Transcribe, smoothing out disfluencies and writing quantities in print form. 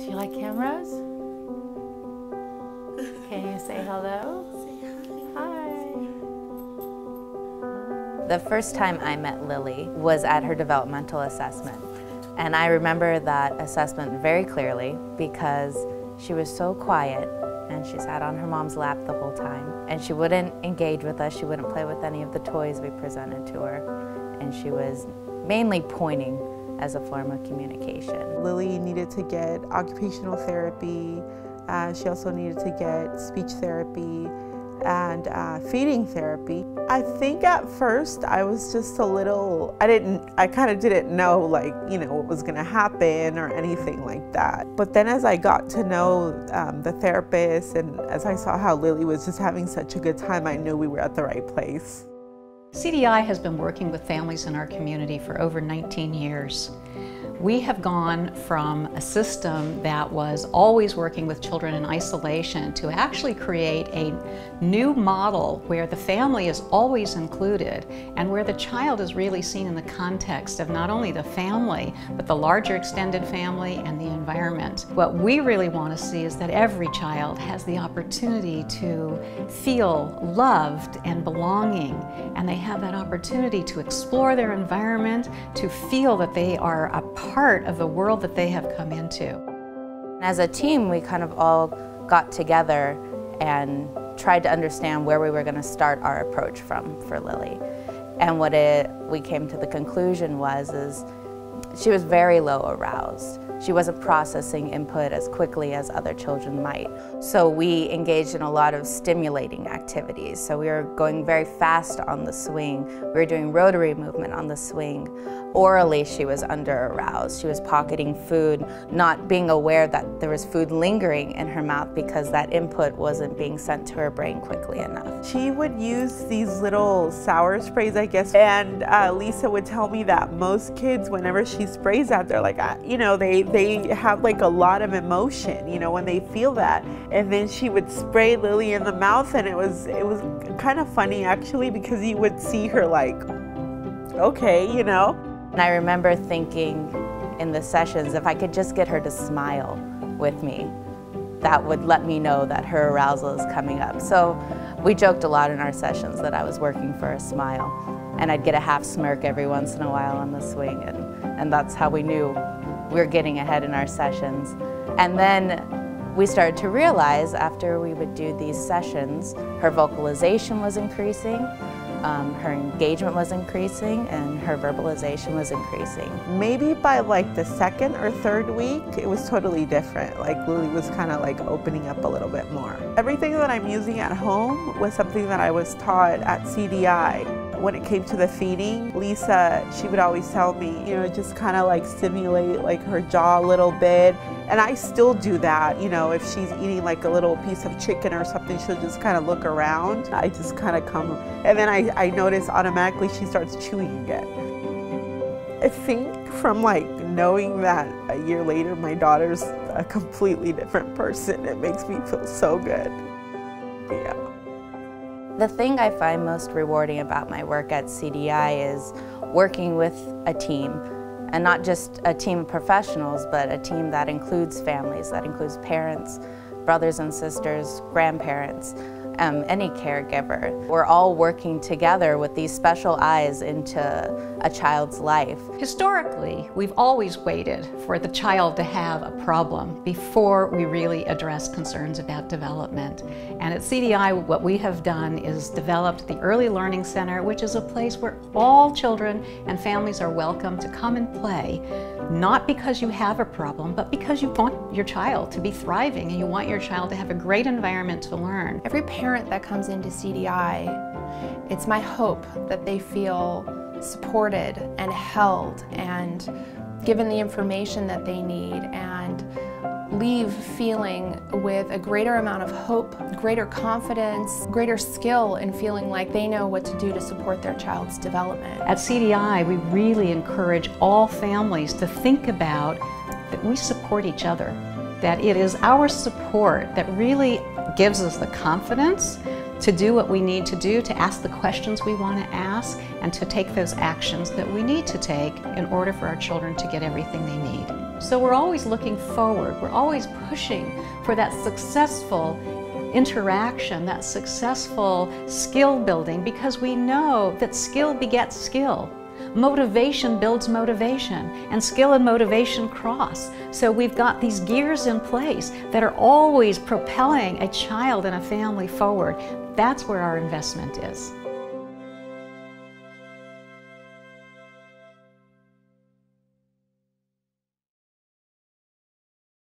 Do you like cameras? Can you say hello? Say Hi. The first time I met Lily was at her developmental assessment. And I remember that assessment very clearly because she was so quiet and she sat on her mom's lap the whole time. And she wouldn't engage with us, she wouldn't play with any of the toys we presented to her. And she was mainly pointing as a form of communication. Lily needed to get occupational therapy. She also needed to get speech therapy and feeding therapy. I think at first I was just a little, I kind of didn't know what was gonna happen or anything like that. But then as I got to know the therapist and as I saw how Lily was just having such a good time, I knew we were at the right place. CDI has been working with families in our community for over 19 years. We have gone from a system that was always working with children in isolation to actually create a new model where the family is always included and where the child is really seen in the context of not only the family, but the larger extended family and the environment. What we really want to see is that every child has the opportunity to feel loved and belonging, and they have that opportunity to explore their environment, to feel that they are a part of the world that they have come into. As a team, we kind of all got together and tried to understand where we were going to start our approach from for Lily. And what we came to the conclusion is she was very low aroused. She wasn't processing input as quickly as other children might. So we engaged in a lot of stimulating activities. So we were going very fast on the swing. We were doing rotary movement on the swing. Orally, she was under-aroused. She was pocketing food, not being aware that there was food lingering in her mouth because that input wasn't being sent to her brain quickly enough. She would use these little sour sprays, I guess, and Lisa would tell me that most kids, whenever she sprays that, they're like, they have like a lot of emotion, when they feel that. And then she would spray Lily in the mouth, and it was kind of funny actually, because you would see her like, okay, And I remember thinking in the sessions, if I could just get her to smile with me, that would let me know that her arousal is coming up. So we joked a lot in our sessions that I was working for a smile, and I'd get a half smirk every once in a while on the swing, and that's how we knew we were getting ahead in our sessions. And then we started to realize after we would do these sessions, her vocalization was increasing, her engagement was increasing, and her verbalization was increasing. Maybe by like the second or third week, it was totally different. Like Lily was kind of like opening up a little bit more. Everything that I'm using at home was something that I was taught at CDI. When it came to the feeding, Lisa, she would always tell me, just kind of like stimulate like her jaw a little bit. And I still do that, if she's eating like a little piece of chicken or something, she'll just kind of look around. I just kind of come, and then I notice automatically she starts chewing again. I think from like knowing that a year later my daughter's a completely different person, it makes me feel so good. Yeah. The thing I find most rewarding about my work at CDI is working with a team, and not just a team of professionals, but a team that includes families, that includes parents, brothers and sisters, grandparents, any caregiver. We're all working together with these special eyes into a child's life. Historically, we've always waited for the child to have a problem before we really address concerns about development. And at CDI, what we have done is developed the Early Learning Center, which is a place where all children and families are welcome to come and play, not because you have a problem, but because you want your child to be thriving and you want your child to have a great environment to learn. Every parent that comes into CDI, it's my hope that they feel supported and held and given the information that they need and leave feeling with a greater amount of hope, greater confidence, greater skill in feeling like they know what to do to support their child's development. At CDI, we really encourage all families to think about that we support each other, that it is our support that really gives us the confidence to do what we need to do, to ask the questions we want to ask, and to take those actions that we need to take in order for our children to get everything they need. So we're always looking forward. We're always pushing for that successful interaction, that successful skill building, because we know that skill begets skill. Motivation builds motivation, and skill and motivation cross. So we've got these gears in place that are always propelling a child and a family forward. That's where our investment is.